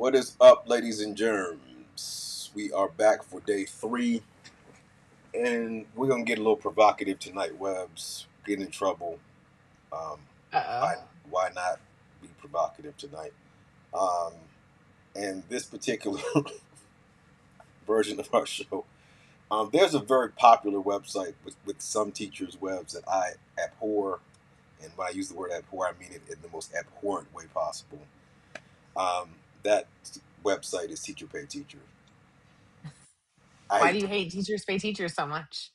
What is up, ladies and germs? We are back for day 3, and we're gonna get a little provocative tonight. Webs, get in trouble. Um, Uh-oh. why? Why not be provocative tonight? Um, and this particular version of our show, there's a very popular website with some teachers' webs that I abhor, and when I use the word abhor, I mean it in the most abhorrent way possible. That website is Teacher Pay Teacher. I Why do hate you hate teachers pay teachers so much?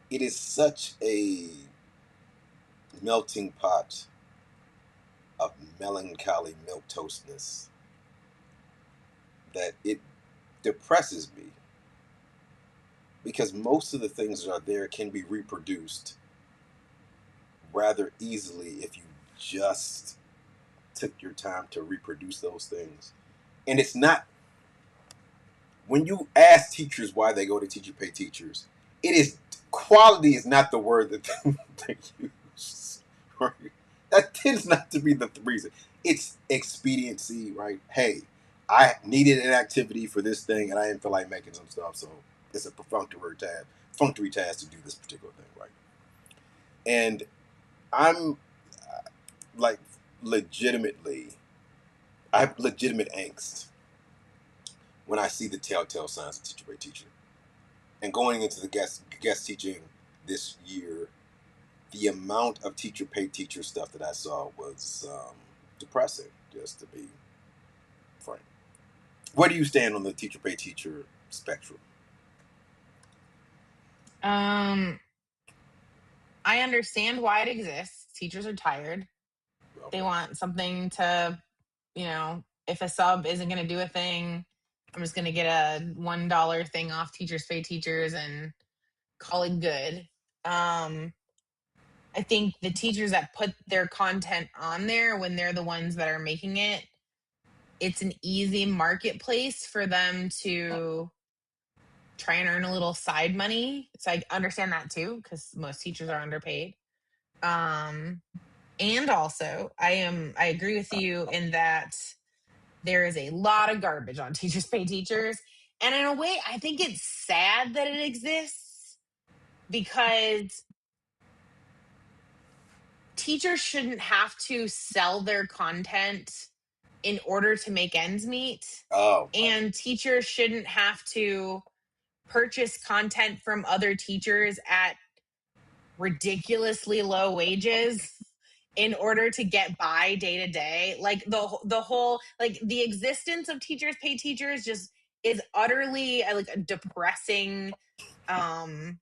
it is such a melting pot of melancholy milquetoastness that it depresses me because most of the things that are there can be reproduced rather easily if you just took your time to reproduce those things. And it's not when you ask teachers why they go to teacher pay teachers, it is quality is not the word that they use. Right? That tends not to be the reason. It's expediency, right? Hey, I needed an activity for this thing, and I didn't feel like making some stuff, so it's a perfunctory task to do this particular thing, right? And I'm like legitimately, I have legitimate angst when I see the telltale signs of teacher by teacher. And going into the guest teaching this year, the amount of teacher paid teacher stuff that I saw was depressing, just to be frank. Where do you stand on the teacher paid teacher spectrum? Um, I understand why it exists. Teachers are tired. They Okay. want something to, if a sub isn't going to do a thing, I'm just going to get a $1 thing off teachers pay teachers and call it good. Um, I think the teachers that put their content on there when they're the ones that are making it, it's an easy marketplace for them to try and earn a little side money. So I understand that too, because most teachers are underpaid. Um, and also, I agree with you in that there is a lot of garbage on teachers pay teachers. And in a way, I think it's sad that it exists because teachers shouldn't have to sell their content in order to make ends meet. Oh my! And teachers shouldn't have to purchase content from other teachers at ridiculously low wages in order to get by day to day. Like the whole, like the existence of teachers pay teachers just is utterly like a depressing um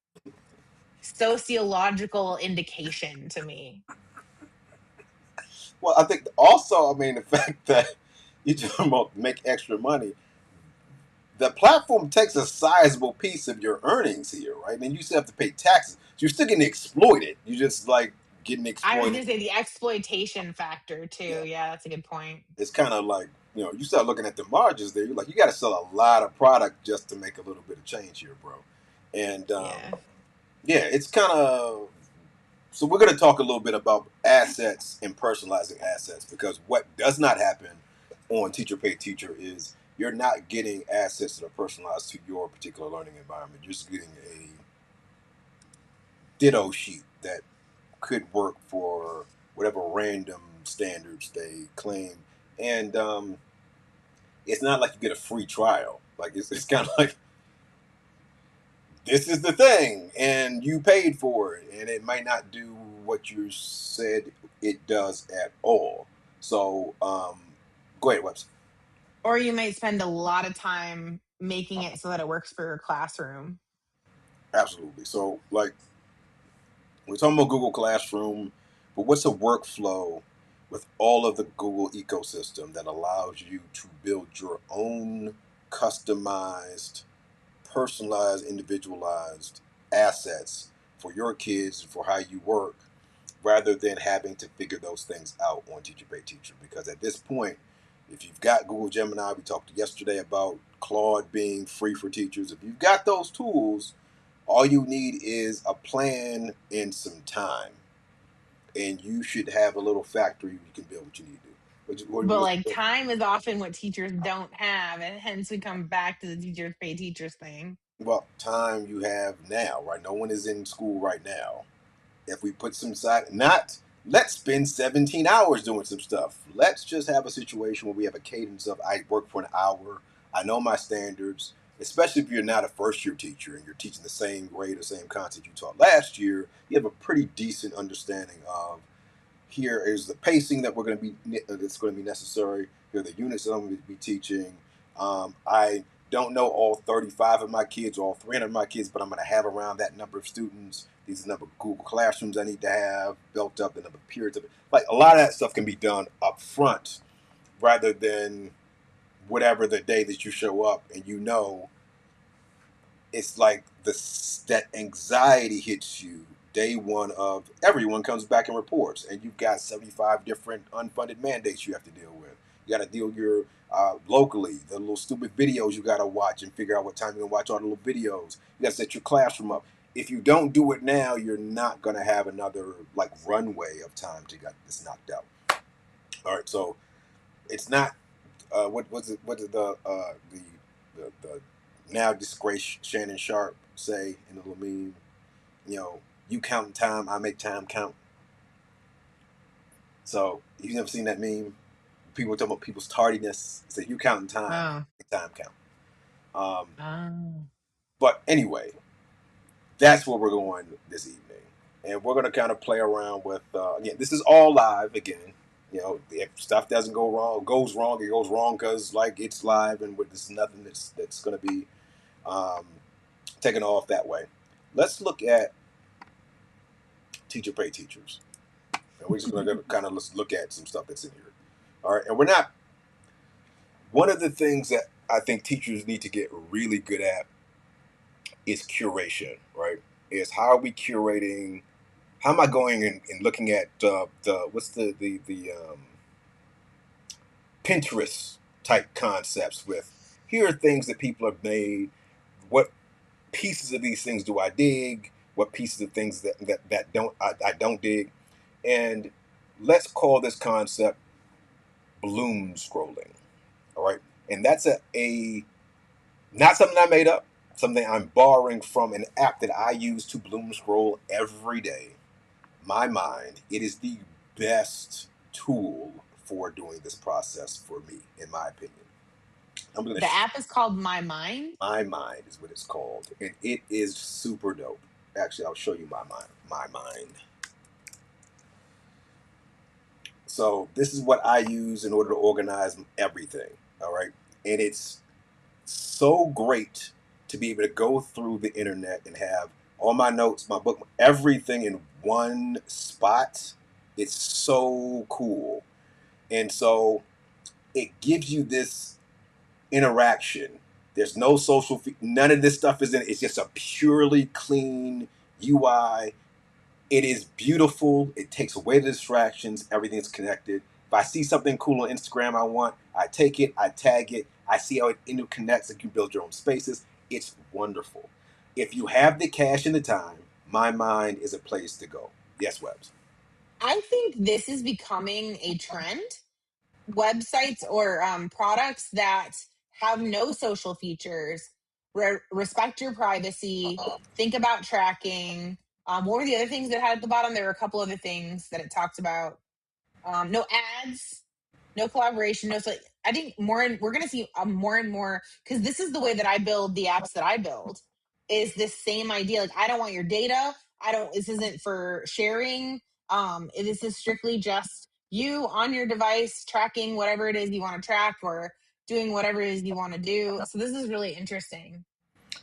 sociological indication to me. Well, I think also, I mean, the fact that you talking about make extra money, the platform takes a sizable piece of your earnings here, right? And you still have to pay taxes. So you're still getting exploited. You just like getting I was exploited. gonna say the exploitation factor Yeah. too. Yeah, that's a good point. It's kind of like, you start looking at the margins there. You're like, you got to sell a lot of product just to make a little bit of change here, bro. And Yeah. yeah, it's kind of. So we're going to talk a little bit about assets and personalizing assets because what does not happen on Teacher Pay Teacher is you're not getting assets that are personalized to your particular learning environment. You're just getting a ditto sheet that could work for whatever random standards they claim. And it's not like you get a free trial. Like it's kind of like this is the thing, and you paid for it, and it might not do what you said it does at all. So go ahead, Webster. Or you might spend a lot of time making it so that it works for your classroom. Absolutely. So like we're talking about Google Classroom, but what's a workflow with all of the Google ecosystem that allows you to build your own customized, personalized, individualized assets for your kids and for how you work rather than having to figure those things out on Teacher Pay Teacher. Because at this point, if you've got Google Gemini, we talked yesterday about Claude being free for teachers. If you've got those tools, all you need is a plan and some time. and you should have a little factory you can build what you need to do. But like time is often what teachers don't have, and hence we come back to the teachers pay teachers thing. Well, time you have now, right? No one is in school right now. If we put some side, not let's spend 17 hours doing some stuff. Let's just have a situation where we have a cadence of I work for an hour. I know my standards, especially if you're not a first year teacher and you're teaching the same grade or same content you taught last year. You have a pretty decent understanding of here is the pacing that we're going to be that's going to be necessary. Here are the units that I'm going to be teaching. I don't know all 35 of my kids, all 300 of my kids, but I'm going to have around that number of students. These are the number of Google Classrooms I need to have built up, the number of periods of it. Like a lot of that stuff can be done up front rather than whatever the day that you show up and you know it's like that anxiety hits you day one of everyone comes back and reports and you've got 75 different unfunded mandates you have to deal with. You got to deal your locally the little stupid videos you got to watch and figure out what time you're going to watch all the little videos. You got to set your classroom up. If you don't do it now, you're not going to have another like runway of time to get this knocked out. All right, so it's not what did the now disgraced Shannon Sharp say in a little meme? You know, you counting time, I make time count. So you've never seen that meme? People talking about people's tardiness. Say you counting time, I Oh. make time count. Um, Oh. but anyway, that's where we're going this evening, and we're going to kind of play around with. Again, this is all live. Again, you know, if stuff doesn't go wrong, goes wrong, it goes wrong because like it's live, and this is nothing that's going to be um, taken off that way. Let's look at teacher pay teachers, and we're just going to kind of look at some stuff that's in here. All right, and we're not. One of the things that I think teachers need to get really good at is curation. Right? Is how are we curating? How am I going and looking at the what's the Pinterest type concepts with here are things that people have made. What pieces of these things do I dig? What pieces of things that don't I don't dig? And let's call this concept bloom scrolling. All right, and that's a not something I made up. Something I'm borrowing from an app that I use to bloom scroll every day. My mind, it is the best tool for doing this process for me, in my opinion. I'm gonna. The app is called My Mind. My mind is what it's called, and it is super dope. Actually, I'll show you my mind. My mind. So this is what I use in order to organize everything. All right, and it's so great to be able to go through the internet and have all my notes, my book, everything in one spot. It's so cool. And so it gives you this interaction. There's no social, none of this stuff is in it. It's just a purely clean UI. It is beautiful. It takes away the distractions. Everything's connected. If I see something cool on Instagram I want, I take it, I tag it, I see how it interconnects and you can build your own spaces. It's wonderful. If you have the cash and the time, my mind is a place to go. Yes, Webs. I think this is becoming a trend. Websites or products that have no social features, respect your privacy, think about tracking. What were the other things that had at the bottom? There were a couple other things that it talked about. No ads, no collaboration, no. So I think we're going to see more and more because this is the way that I build the apps that I build. Is this same idea? Like I don't want your data. I don't. This isn't for sharing. This is strictly just you on your device tracking whatever it is you want to track or doing whatever it is you want to do. So this is really interesting.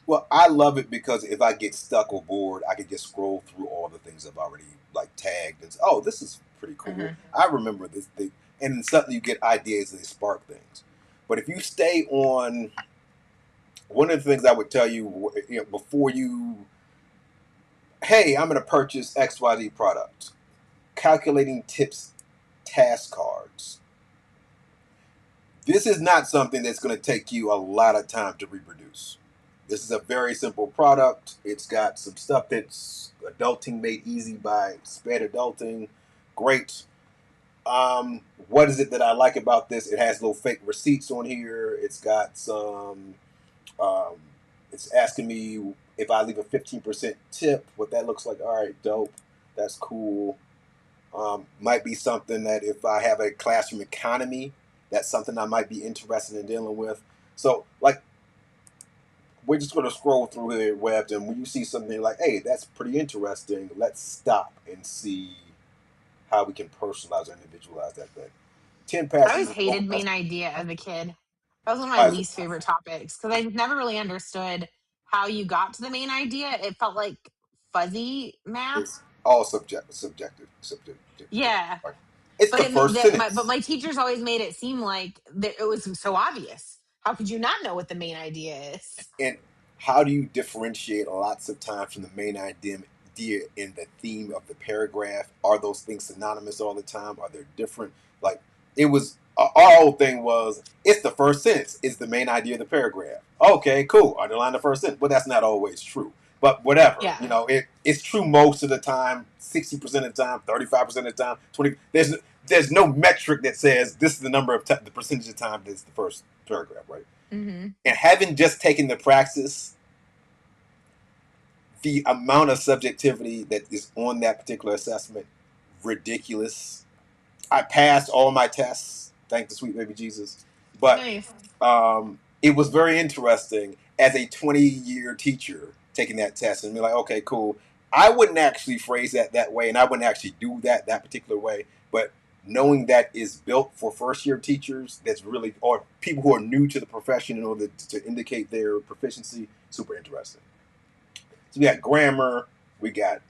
Well, I love it because if I get stuck or bored, I can just scroll through all the things I've already like tagged and say, oh, this is pretty cool. Mhm. I remember this thing, and suddenly you get ideas and they spark things. But if you stay on, one of the things I would tell you, you know, before you, hey, I'm going to purchase XYZ product, calculating tips, task cards. This is not something that's going to take you a lot of time to reproduce. This is a very simple product. It's got some stuff that's adulting made easy by Sped Adulting. Great. What is it that I like about this? It has little fake receipts on here. It's got some. Um, it's asking me if I leave a 15% tip, what that looks like. All right, dope. That's cool. Might be something that if I have a classroom economy, that's something I might be interested in dealing with. So, like, we're just going to scroll through the web, and when you see something like, hey, that's pretty interesting, let's stop and see how we can personalize or individualize that thing. 10 I passages always of hated global. main idea as a kid. That was one of my All right, least favorite topics because I never really understood how you got to the main idea. It felt like fuzzy math. it's all subjective. Yeah, Right? It's but the first sentence. my teachers always made it seem like that it was so obvious. How could you not know what the main idea is? And how do you differentiate lots of times from the main idea in the theme of the paragraph? Are those things synonymous all the time? Are they different? Like, it was, our whole thing was, it's the first sentence, is the main idea of the paragraph. Okay, cool. Underline the first sentence. But that's not always true. But whatever, Yeah. it's true most of the time, 60% of the time, 35% of the time, 20. There's no metric that says this is the number of the percentage of time that's the first paragraph, right? Hmm. And having just taken the praxis, the amount of subjectivity that is on that particular assessment, ridiculous. I passed all my tests, thank the sweet baby Jesus. But Nice. it was very interesting as a 20-year teacher taking that test and be like, okay, cool. I wouldn't actually phrase that way, and I wouldn't actually do that particular way. But knowing that is built for first year teachers, that's really, or people who are new to the profession in order to indicate their proficiency, super interesting. So we got grammar, we got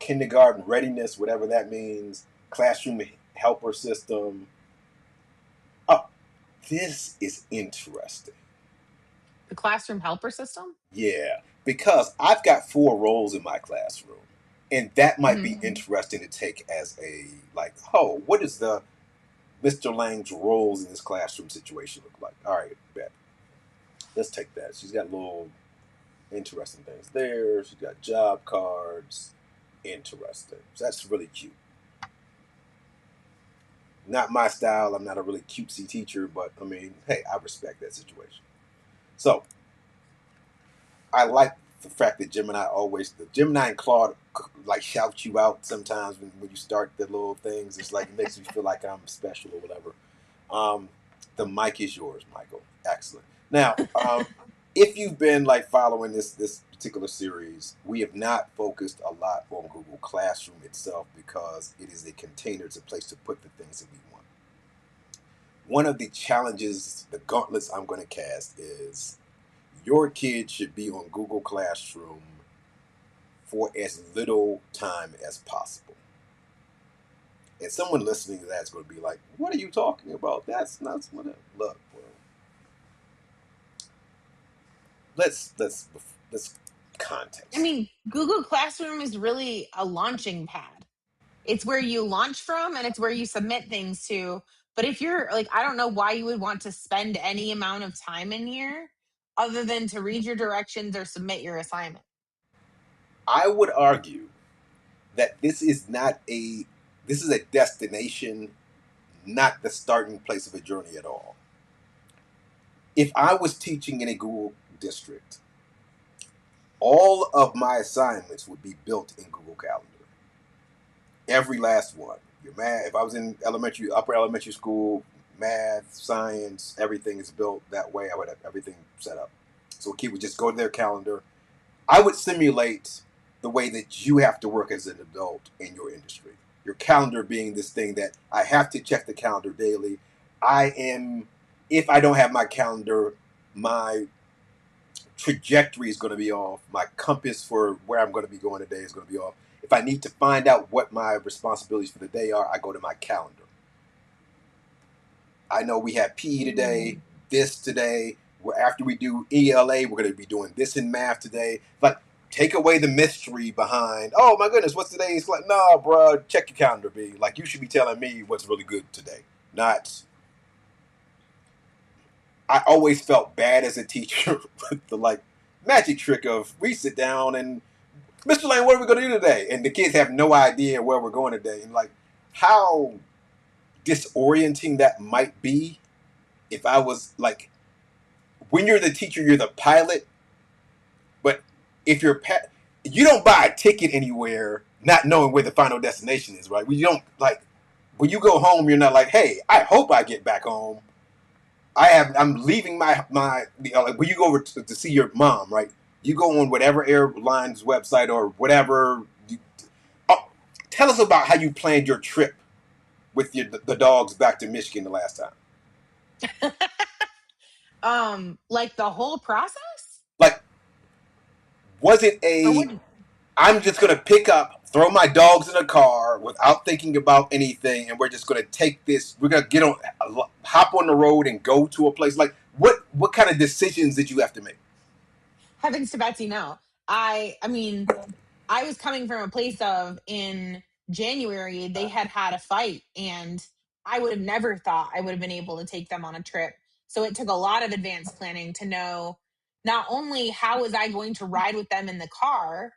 kindergarten readiness, whatever that means, classroom helper system. Oh, this is interesting. The classroom helper system. Yeah, because I've got 4 roles in my classroom, and that might be Hmm. interesting to take as a like, oh, what is the Mr. Lang's roles in this classroom situation look like? All right, bet. Let's take that. She's got little interesting things there. She's got job cards. Interesting. So that's really cute. Not my style. I'm not a really cutesy teacher, but I mean, hey, I respect that situation. So I like the fact that the Gemini and Claude like shout you out sometimes when you start the little things. It's like it makes me feel like I'm special or whatever. Um, the mic is yours, Michael. Excellent. Now, if you've been like following this particular series, we have not focused a lot on Google Classroom itself because it is a container, it's a place to put the things that we want. One of the challenges, the gauntlets I'm going to cast is your kid should be on Google Classroom for as little time as possible. And someone listening to that is going to be like, "What are you talking about? That's not what." Look, well, let's I context. mean, Google Classroom is really a launching pad. It's where you launch from and it's where you submit things to. But if you're like, I don't know why you would want to spend any amount of time in here other than to read your directions or submit your assignment. I would argue that this is a destination, not the starting place of a journey at all. If I was teaching in a Google district, all of my assignments would be built in Google Calendar. Every last one. Your math. If I was in upper elementary school, math, science, everything is built that way. I would have everything set up. So a kid would just go to their calendar. I would simulate the way that you have to work as an adult in your industry. Your calendar being this thing that I have to check the calendar daily. I am, if I don't have my calendar, my trajectory is going to be off. My compass for where I'm going to be going today is going to be off. If I need to find out what my responsibilities for the day are, I go to my calendar. I know we have PE today, Mm. this today. After we do ELA, we're going to be doing this in math today. Like, take away the mystery behind, oh my goodness, what's today's like? No, bro, check your calendar, B. Like, you should be telling me what's really good today. Not, I always felt bad as a teacher with the like magic trick of we sit down and Mr. Lane, what are we going to do today? And the kids have no idea where we're going today. And like, how disorienting that might be if I was like, when you're the teacher, you're the pilot, but if you're you don't buy a ticket anywhere not knowing where the final destination is, right? You don't like when you go home, you're not like, hey, I hope I get back home. I'm leaving my like when you go over to see your mom, right? You go on whatever airline's website or whatever. Oh, tell us about how you planned your trip with the dogs back to Michigan the last time. Like the whole process? Like, was it Or a what? I'm just gonna pick up, throw my dogs in a car without thinking about anything, and we're just gonna take this. We're gonna get on, hop on the road, and go to a place. Like, what kind of decisions did you have to make? Heavens to Betsy, no. I mean, I was coming from a place of in January, they had had a fight, and I would have never thought I would have been able to take them on a trip. So it took a lot of advanced planning to know not only how was I going to ride with them in the car,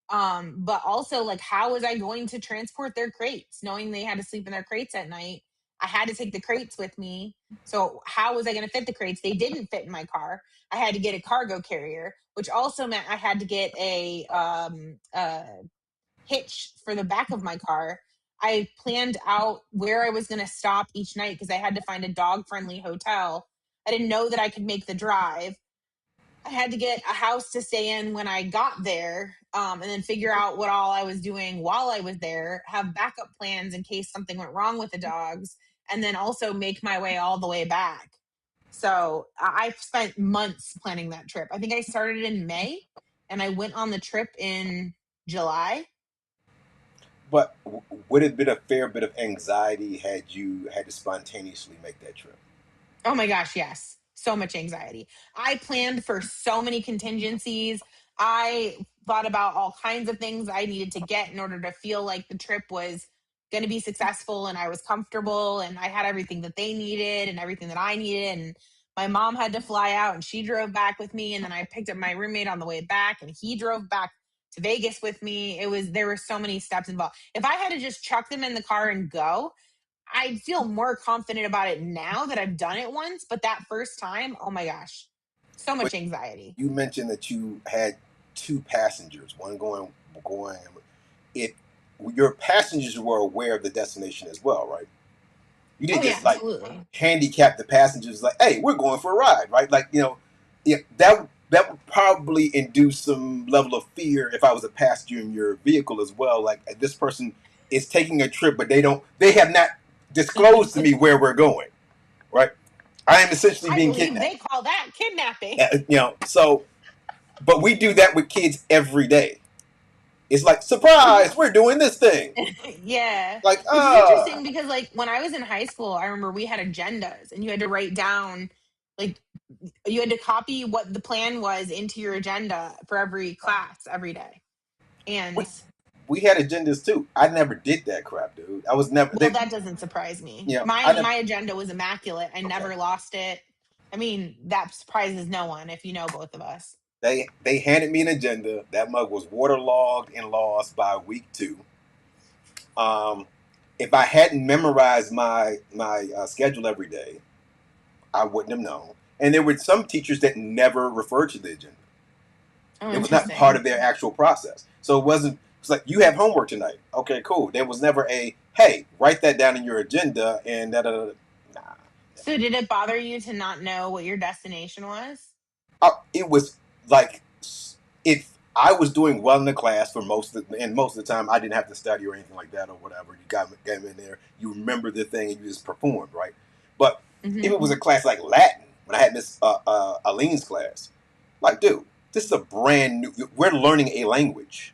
but also like how was I going to transport their crates, knowing they had to sleep in their crates at night. I had to take the crates with me. So how was I going to fit the crates? They didn't fit in my car. I had to get a cargo carrier, which also meant I had to get a hitch for the back of my car. I planned out where I was going to stop each night because I had to find a dog friendly hotel. I didn't know that I could make the drive. I had to get a house to stay in when I got there, and then figure out what all I was doing while I was there, have backup plans in case something went wrong with the dogs, and then also make my way all the way back. So I spent months planning that trip. I think I started in May and I went on the trip in July. But would it have been a fair bit of anxiety had you had to spontaneously make that trip? Oh my gosh, yes. So much anxiety. I planned for so many contingencies. I thought about all kinds of things I needed to get in order to feel like the trip was going to be successful and I was comfortable and I had everything that they needed and everything that I needed. And my mom had to fly out and she drove back with me. And then I picked up my roommate on the way back and he drove back to Vegas with me. There were so many steps involved. If I had to just chuck them in the car and go, I feel more confident about it now that I've done it once, but that first time, oh my gosh, so But much anxiety. you mentioned that you had two passengers, one going. It your passengers were aware of the destination as well, right? You Oh didn't yeah, just like absolutely. handicap the passengers like, hey, we're going for a ride, right? Like, yeah, that would probably induce some level of fear if I was a passenger in your vehicle as well. Like this person is taking a trip, but they have not disclosed to me where we're going, right? I am essentially I being believe kidnapped. they call that kidnapping. So, but we do that with kids every day. It's like, Well, yeah. surprise, we're doing this thing. Yeah. Like, Which is interesting because like when I was in high school, I remember we had agendas and you had to write down like you had to copy what the plan was into your agenda for every class every day. we, And we had agendas too. I never did that crap, dude. I was never, well, that doesn't surprise me. I My never, my agenda was immaculate. I okay. never lost it. I mean, that surprises no one if you know both of us. They handed me an agenda. That mug was waterlogged and lost by week two. Um, if I hadn't memorized my schedule every day, I wouldn't have known. And there were some teachers that never referred to the agenda. Oh, It was not part interesting. of their actual process. So it wasn't. It's like you have homework tonight. Okay, cool. There was never a hey, write that down in your agenda and da da da. Nah. So, did it bother you to not know what your destination was? It was like if I was doing well in the class for most of the time I didn't have to study or anything like that or whatever. You got in there, you remember the thing and you just performed, right? But if Hmm. it was a class like Latin, when I had Miss Aline's class, like, dude, this is a brand new. We're learning a language.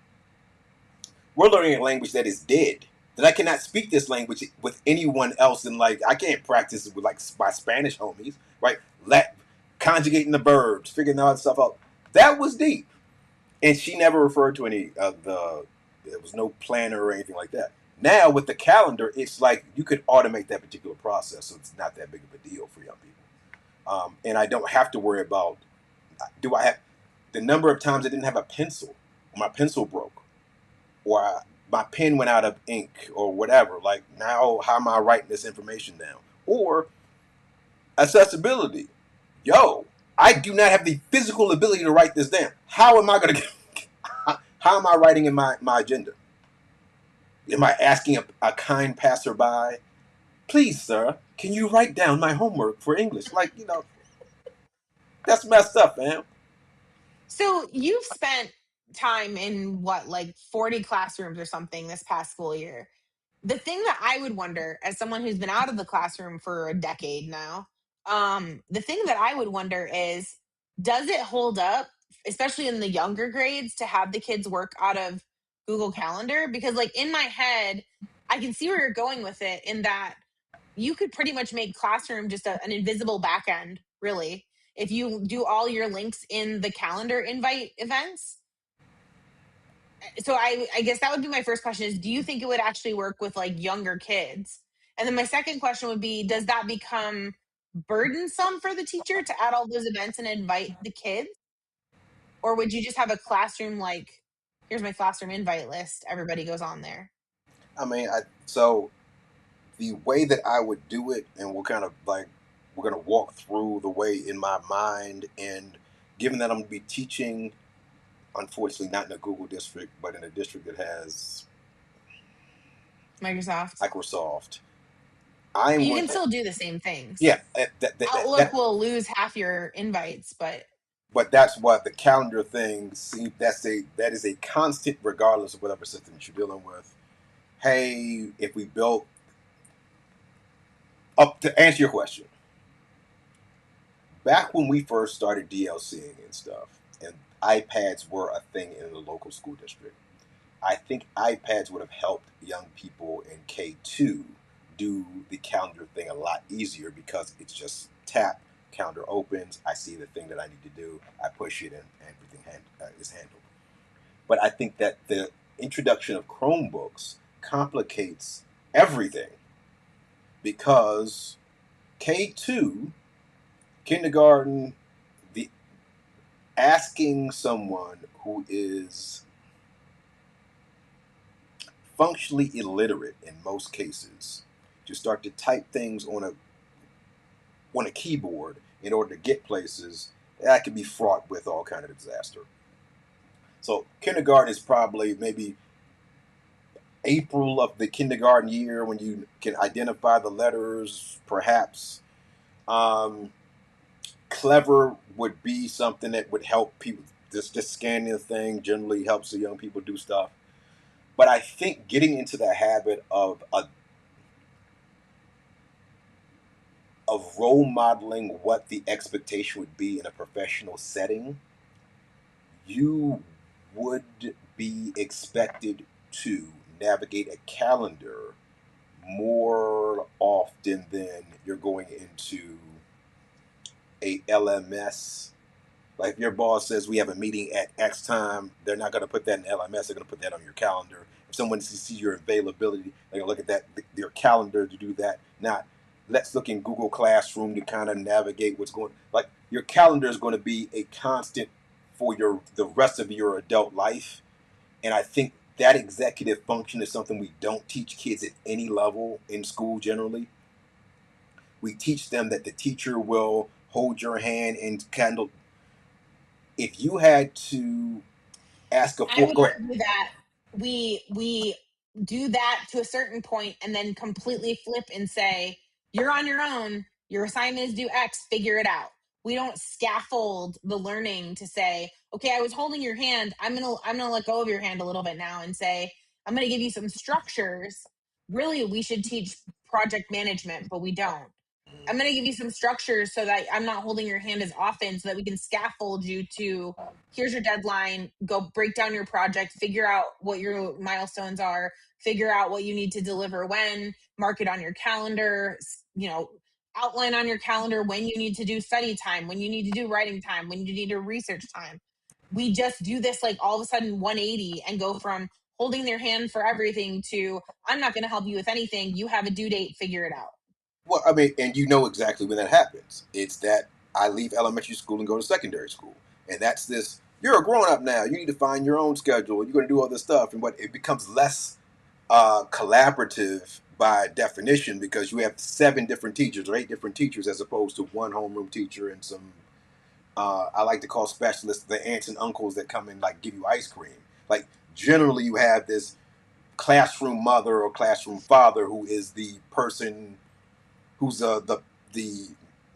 We're learning a language that is dead. That I cannot speak this language with anyone else, and like I can't practice it with like my Spanish homies, right? Conjugating the verbs, figuring all that stuff out. That was deep, and she never referred to any of the. There was no planner or anything like that. Now with the calendar, it's like you could automate that particular process, so it's not that big of a deal for young people. And I don't have to worry about do I have the number of times I didn't have a pencil, or my pencil broke. or my pen went out of ink or whatever. Like, now how am I writing this information down? Or accessibility. Yo, I do not have the physical ability to write this down. How am I going to? How am I writing in my agenda? Am I asking a kind passerby, please, sir, can you write down my homework for English? Like, that's messed up, man. So you've spent time in what, like 40 classrooms or something this past school year. The thing that I would wonder, as someone who's been out of the classroom for a decade now, the thing that I would wonder is, does it hold up, especially in the younger grades, to have the kids work out of Google Calendar? Because, like, in my head, I can see where you're going with it, in that you could pretty much make classroom just an invisible back end, really, if you do all your links in the calendar invite events. So I guess that would be my first question, is, do you think it would actually work with like younger kids? And then my second question would be, does that become burdensome for the teacher to add all those events and invite the kids? Or would you just have a classroom, like, here's my classroom invite list, everybody goes on there? I mean, so the way that I would do it, and we're gonna walk through the way in my mind, and given that I'm gonna be teaching, unfortunately not in a Google district, but in a district that has Microsoft. Microsoft, I'm You going can to, still do the same things. yeah, Outlook will lose half your invites, but but that's what the calendar thing. See, that is a constant, regardless of whatever system you're dealing with. Hey, if we built up to answer your question, back when we first started DLCing and stuff, and iPads were a thing in the local school district, I think iPads would have helped young people in K2 do the calendar thing a lot easier, because it's just tap, calendar opens, I see the thing that I need to do, I push it, and everything is handled. But I think that the introduction of Chromebooks complicates everything, because K2, kindergarten, the asking someone who is functionally illiterate in most cases to start to type things on a keyboard in order to get places, that can be fraught with all kind of disaster. So kindergarten is probably maybe April of the kindergarten year, when you can identify the letters, perhaps. Um, Clever would be something that would help people. Just scanning the thing generally helps the young people do stuff. But I think getting into the habit of role modeling what the expectation would be in a professional setting, you would be expected to navigate a calendar more often than you're going into a LMS. Like, if your boss says we have a meeting at X time, they're not going to put that in LMS. They're going to put that on your calendar. If someone sees your availability, they're going to look at your calendar to do that. Not, let's look in Google Classroom to kind of navigate what's going. Like, your calendar is going to be a constant for the rest of your adult life. And I think that executive function is something we don't teach kids at any level in school generally. We teach them that the teacher will hold your hand and kind of, if you had to ask a I four, would go ahead. argue that we do that to a certain point and then completely flip and say, you're on your own, your assignment is due X, figure it out. We don't scaffold the learning to say, okay, I was holding your hand, I'm gonna let go of your hand a little bit now and say, I'm gonna give you some structures. Really, we should teach project management, but we don't. I'm going to give you some structures so that I'm not holding your hand as often, so that we can scaffold you to, here's your deadline, go break down your project, figure out what your milestones are, figure out what you need to deliver when, mark it on your calendar, outline on your calendar when you need to do study time, when you need to do writing time, when you need to research time. We just do this like all of a sudden 180 and go from holding their hand for everything to, I'm not going to help you with anything. You have a due date, figure it out. Well, I mean, and you know exactly when that happens. It's that I leave elementary school and go to secondary school, and that's this. you're a grown up now. You need to find your own schedule. You're going to do all this stuff, and what it becomes less collaborative by definition because you have 7 different teachers or 8 different teachers as opposed to one homeroom teacher and some I like to call specialists the aunts and uncles that come and like give you ice cream. Like generally, you have this classroom mother or classroom father who is the person who's the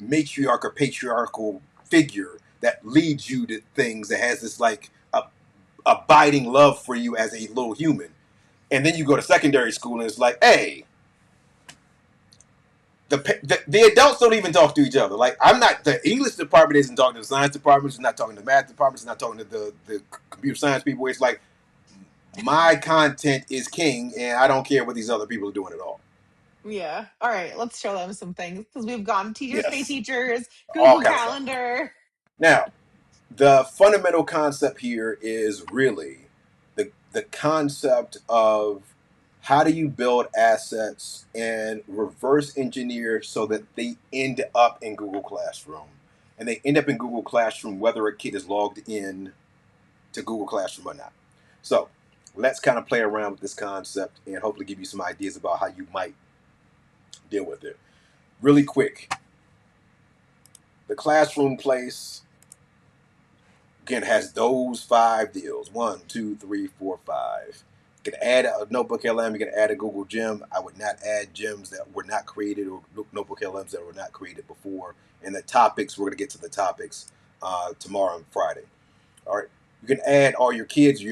matriarch or patriarchal figure that leads you to things that has this like abiding love for you as a little human. And then you go to secondary school and it's like, hey, the adults don't even talk to each other. Like I'm not the English department isn't talking to the science department, it's not talking to the math department, it's not talking to the computer science people. It's like my content is king, and I don't care what these other people are doing at all. Yeah. All right. Let's show them some things because we've gone teachers pay Yes, teachers, all Google kind of stuff. Calendar. Now, the fundamental concept here is really the concept of how do you build assets and reverse engineer so that they end up in Google Classroom, and they end up in Google Classroom whether a kid is logged in to Google Classroom or not. So let's kind of play around with this concept and hopefully give you some ideas about how you might deal with it. Really quick, the classroom place again has those 5 deals. 1, 2, 3, 4, 5. You can add a Notebook LM, you can add a Google Gem. I would not add gems that were not created or Notebook LMs that were not created before. And the topics, we're going to get to the topics tomorrow and Friday. All right. You can add all your kids.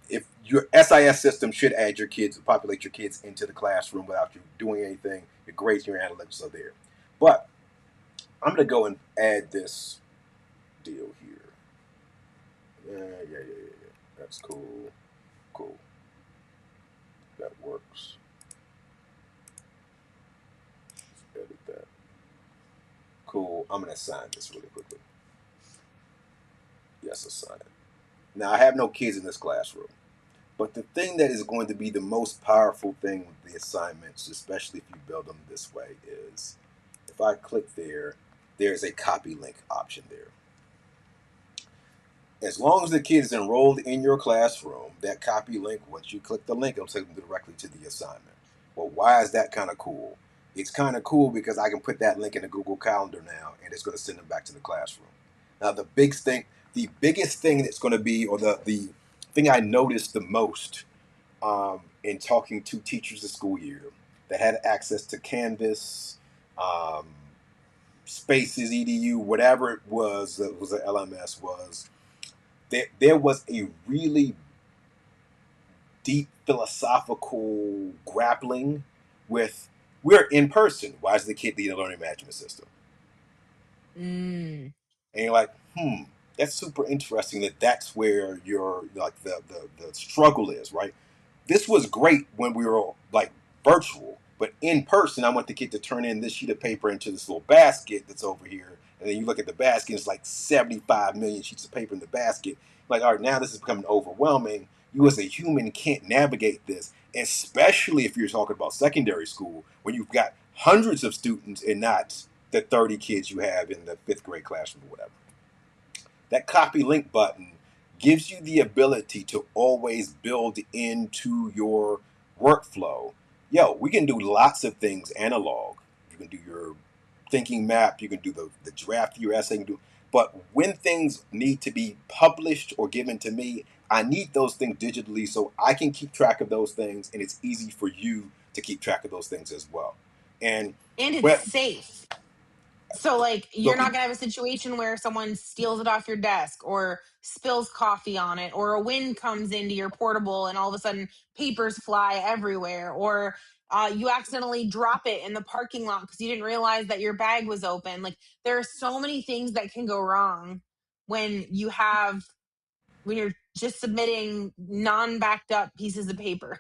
If your SIS system should add your kids, populate your kids into the classroom without you doing anything. Your grades, your analytics are there. But I'm going to go and add this deal here. Yeah. That's cool. Cool. That works. Let's edit that. Cool. I'm going to assign this really quickly. Yes, assign it. Now, I have no kids in this classroom. But the thing that is going to be the most powerful thing with the assignments, especially if you build them this way, is if I click there, there's a copy link option there. As long as the kid is enrolled in your classroom, that copy link, once you click the link, it'll take them directly to the assignment. Well, why is that kind of cool? It's kind of cool because I can put that link in the Google Calendar now, and it's going to send them back to the classroom. Now, the biggest thing that's going to be, or the thing I noticed the most in talking to teachers this school year that had access to Canvas, um, Spaces, EDU, whatever it was that was an LMS was, there was a really deep philosophical grappling with we're in person. Why does the kid need a learning management system? Mm. And you're like, that's super interesting that that's where your like the struggle is, right? This was great when we were like virtual, but in person, I want the kid to turn in this sheet of paper into this little basket that's over here. And then you look at the basket, it's like 75 million sheets of paper in the basket. Like, all right, now this is becoming overwhelming. You as a human can't navigate this, especially if you're talking about secondary school when you've got hundreds of students and not the 30 kids you have in the 5th grade classroom or whatever. That copy link button gives you the ability to always build into your workflow. Yo, we can do lots of things analog. You can do your thinking map, you can do the draft of your essay, you can do, but when things need to be published or given to me, I need those things digitally so I can keep track of those things and it's easy for you to keep track of those things as well. And And it's well, safe. So, like, you're look, not going to have a situation where someone steals it off your desk or spills coffee on it, or a wind comes into your portable and all of a sudden papers fly everywhere, or you accidentally drop it in the parking lot because you didn't realize that your bag was open. Like, there are so many things that can go wrong when when you're just submitting non backed up pieces of paper.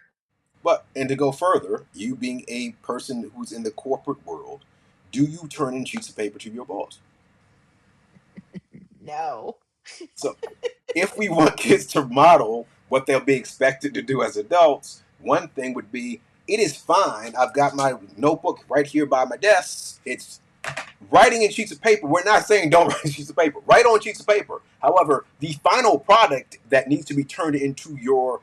but and to go further, you being a person who's in the corporate world, do you turn in sheets of paper to your boss? No. So if we want kids to model what they'll be expected to do as adults, one thing would be it is fine. I've got my notebook right here by my desk. It's writing in sheets of paper, we're not saying don't write in sheets of paper. Write on sheets of paper. However, the final product that needs to be turned into your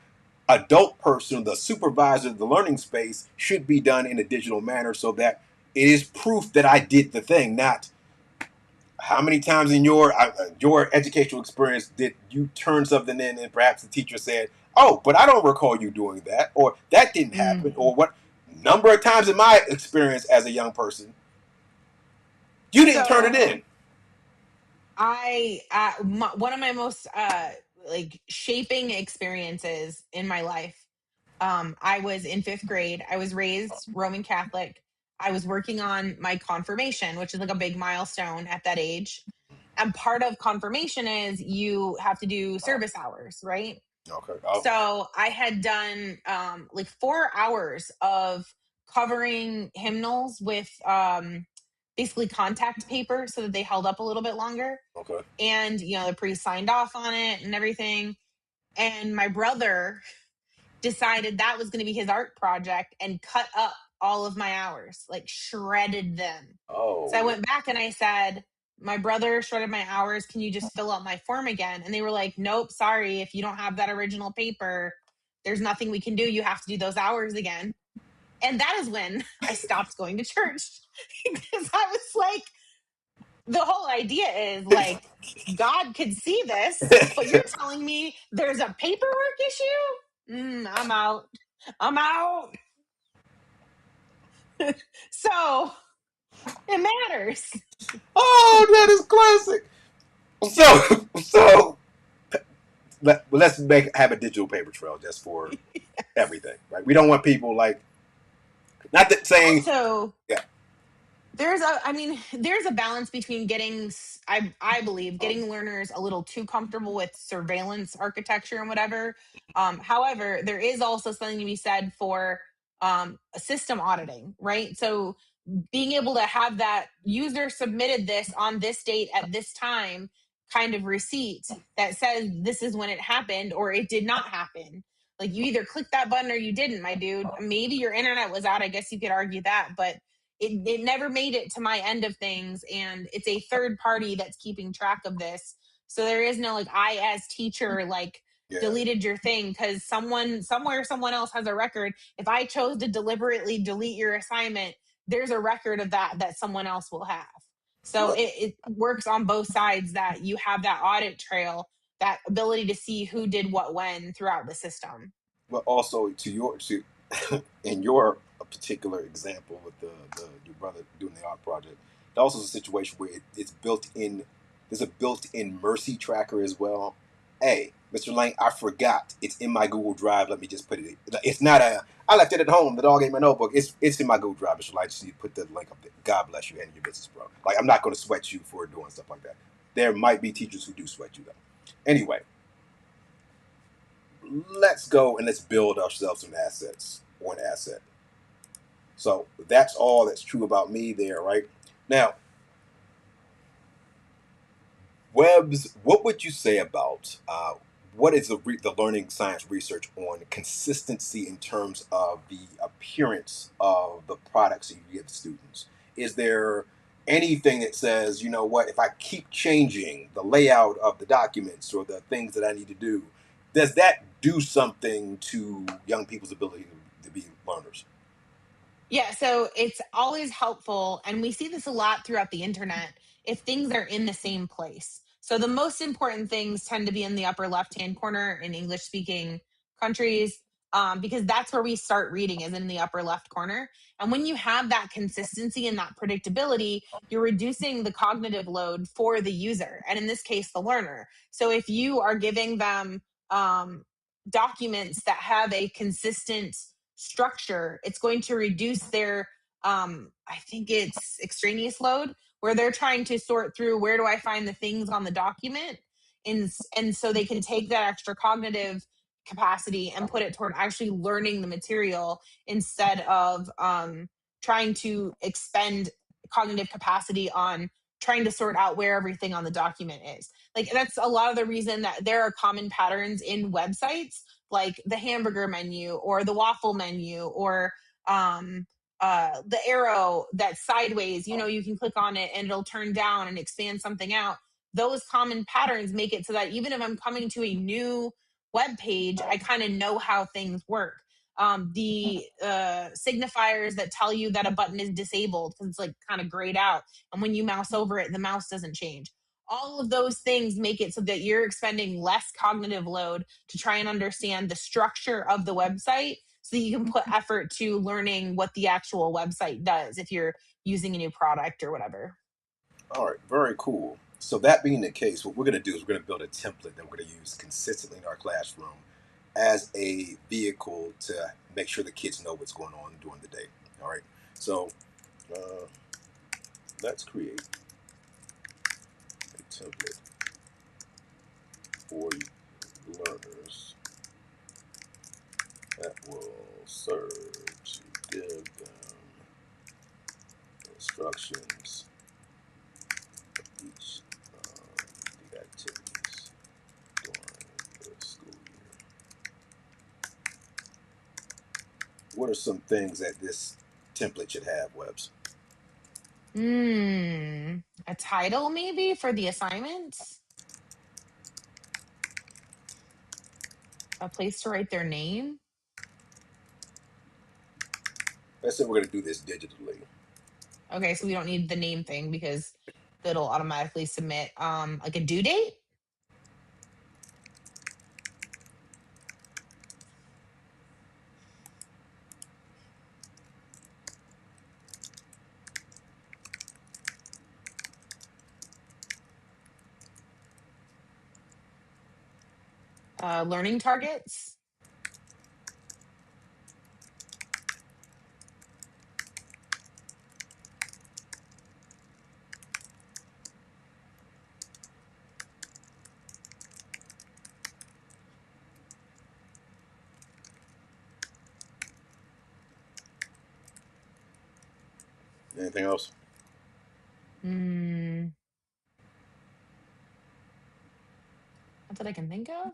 adult person, the supervisor of the learning space, should be done in a digital manner so that it is proof that I did the thing, not how many times in your educational experience did you turn something in and perhaps the teacher said, "Oh, but I don't recall you doing that," or "That didn't happen," Mm. or what number of times in my experience as a young person you didn't turn it So in. one of my most like shaping experiences in my life. I was in fifth grade. I was raised Roman Catholic. I was working on my confirmation, which is like a big milestone at that age. And part of confirmation is you have to do service hours, right? Okay. Oh, So I had done like 4 hours of covering hymnals with basically contact paper so that they held up a little bit longer. okay. And, the priest signed off on it and everything. And my brother decided that was going to be his art project and cut up all of my hours, like shredded them. So I Oh, went back and I said, my brother shredded my hours. Can you just fill out my form again? And they were like, nope, sorry. If you don't have that original paper, there's nothing we can do. You have to do those hours again. And that is when I stopped going to church because I was like, the whole idea is like, God could see this, but you're telling me there's a paperwork issue? I'm out. I'm out. So it matters. oh, that is classic. So let's have a digital paper trail just for everything, right? We don't want people like not that saying, Also, yeah. there's a balance between getting, I believe, getting learners a little too comfortable with surveillance architecture and whatever. However, there is also something to be said for system auditing, right? So being able to have that user submitted this on this date at this time kind of receipt that says this is when it happened or it did not happen. Like you either clicked that button or you didn't, my dude. Maybe your internet was out. I guess you could argue that, but it never made it to my end of things. And it's a third party that's keeping track of this. So there is no like I as teacher like Yeah. deleted your thing because someone somewhere someone else has a record. If I chose to deliberately delete your assignment, there's a record of that someone else will have. So Well, it works on both sides that you have that audit trail, that ability to see who did what when throughout the system. but also to in your particular example with the your brother doing the art project, that also is a situation where it's built in. There's a built-in mercy tracker as well. Hey, Mr. Lang, I forgot. It's in my Google Drive. Let me just put it. It's not a. I left it at home. The dog ate my notebook. It's in my Google Drive, Mr. Lang. Just need to put the link up there. God bless you and your business, bro. Like I'm not going to sweat you for doing stuff like that. There might be teachers who do sweat you though. Anyway, let's go and let's build ourselves some assets or an asset. So that's all that's true about me there, right? Now, Webb's, what would you say about what is the learning science research on consistency in terms of the appearance of the products that you give students? Is there anything that says, you know what, if I keep changing the layout of the documents or the things that I need to do, does that do something to young people's ability to be learners? Yeah, so it's always helpful, and we see this a lot throughout the internet if things are in the same place. So the most important things tend to be in the upper left hand corner in English speaking countries, because that's where we start reading, is in the upper left corner. And when you have that consistency and that predictability, you're reducing the cognitive load for the user, and in this case, the learner. So if you are giving them documents that have a consistent structure, it's going to reduce their I think it's extraneous load, where they're trying to sort through where do I find the things on the document, and so they can take that extra cognitive capacity and put it toward actually learning the material instead of trying to expend cognitive capacity on trying to sort out where everything on the document is. Like that's a lot of the reason that there are common patterns in websites like the hamburger menu or the waffle menu or the arrow that's sideways, you can click on it and it'll turn down and expand something out. Those common patterns make it so that even if I'm coming to a new web page, I kind of know how things work. The signifiers that tell you that a button is disabled because it's like kind of grayed out, and when you mouse over it, the mouse doesn't change. All of those things make it so that you're expending less cognitive load to try and understand the structure of the website so that you can put effort to learning what the actual website does if you're using a new product or whatever. All right, very cool. So that being the case, what we're going to do is we're going to build a template that we're going to use consistently in our classroom as a vehicle to make sure the kids know what's going on during the day. All right. So uh, let's create a template for learners that will serve to give them instructions for each of the activities during the school year. What are some things that this template should have, Webs? A title maybe for the assignments, a place to write their name. Let's say we're going to do this digitally. Okay, so we don't need the name thing because that'll automatically submit like a due date. Learning targets. Anything else? Hmm, not that I can think of.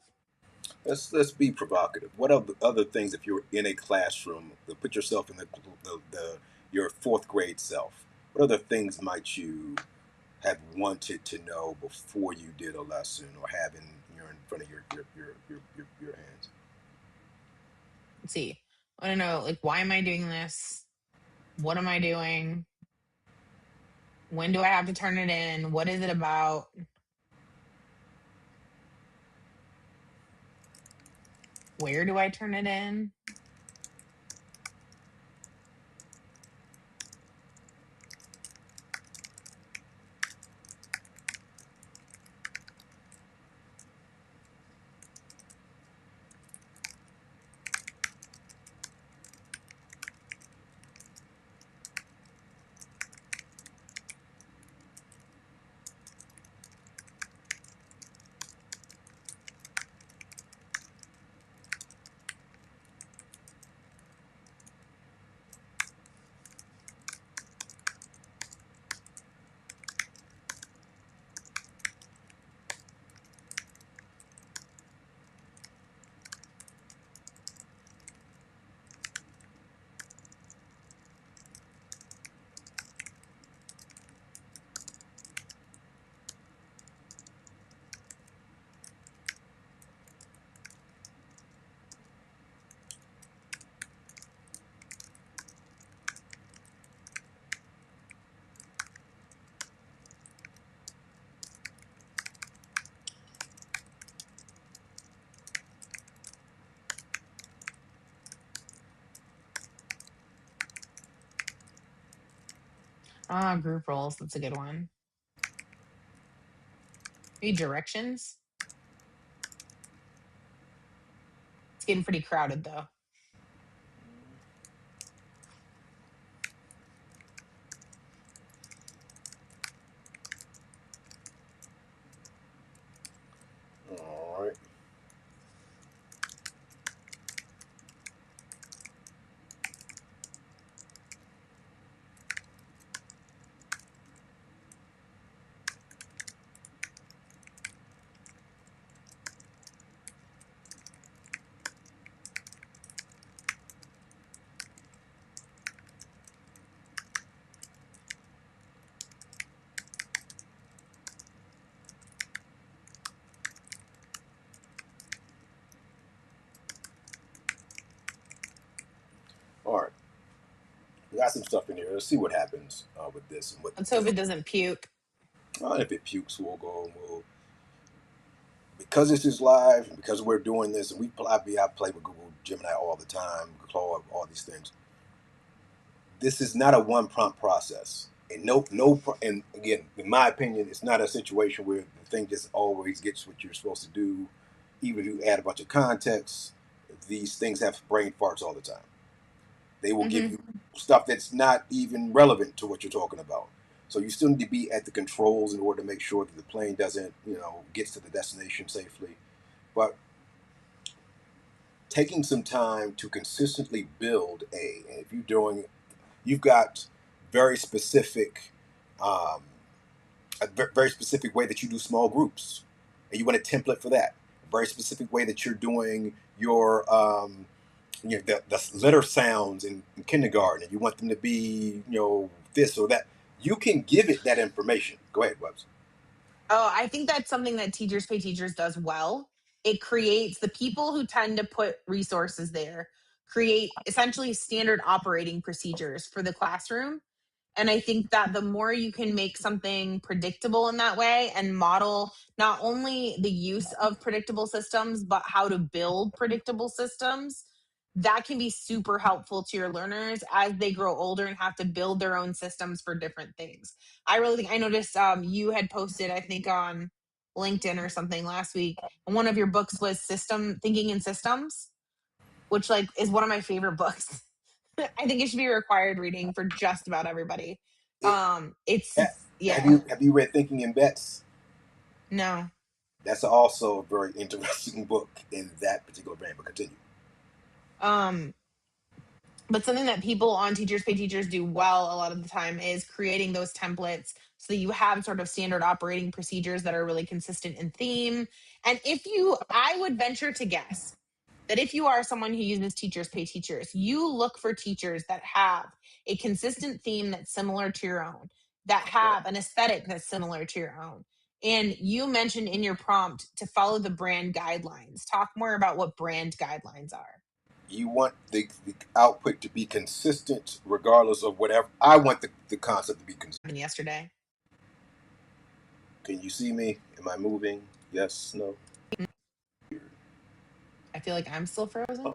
Let's be provocative. What are the other things if you're in a classroom? Put yourself in the your fourth grade self. What other things might you have wanted to know before you did a lesson, or having you're in front of your hands? Let's see. I don't know, like, why am I doing this? What am I doing? When do I have to turn it in? What is it about? Where do I turn it in? Ah, group roles. That's a good one. Maybe directions. It's getting pretty crowded though. All right. We got some stuff in here. Let's see what happens with this and what Let's the hope it doesn't puke. if it pukes, we'll go and we'll because this is live and because we're doing this and I play with Google Gemini all the time, Claude, all these things. This is not a one prompt process. And and again, in my opinion, it's not a situation where the thing just always gets what you're supposed to do. Even if you add a bunch of context, these things have brain farts all the time. They will give Hmm. you stuff that's not even relevant to what you're talking about. So you still need to be at the controls in order to make sure that the plane doesn't, gets to the destination safely. But taking some time to consistently build and if you've got very specific, um, very specific way that you do small groups, and you want a template for that. A very specific way that you're doing your the letter sounds in kindergarten, and you want them to be this or that. You can give it that information. Go ahead, Webs. Oh, I think that's something that Teachers Pay Teachers does well. It creates the people who tend to put resources there, create essentially standard operating procedures for the classroom. And I think that the more you can make something predictable in that way and model not only the use of predictable systems, but how to build predictable systems, that can be super helpful to your learners as they grow older and have to build their own systems for different things. I really think I noticed you had posted, I think on LinkedIn or something last week, and one of your books was System Thinking in Systems, which like is one of my favorite books. I think it should be required reading for just about everybody. It, It's ha- have yeah, you read Thinking in Bets? no. That's also a very interesting book in that particular brand. But continue. Um, but something that people on Teachers Pay Teachers do well a lot of the time is creating those templates so that you have sort of standard operating procedures that are really consistent in theme. And if you, I would venture to guess that if you are someone who uses Teachers Pay Teachers, you look for teachers that have a consistent theme that's similar to your own, that Right. have an aesthetic that's similar to your own. And you mentioned in your prompt to follow the brand guidelines. Talk more about what brand guidelines are. You want the output to be consistent regardless of whatever. I want the concept to be consistent. Happened yesterday. Can you see me? Am I moving? Yes, no. I feel like I'm still frozen.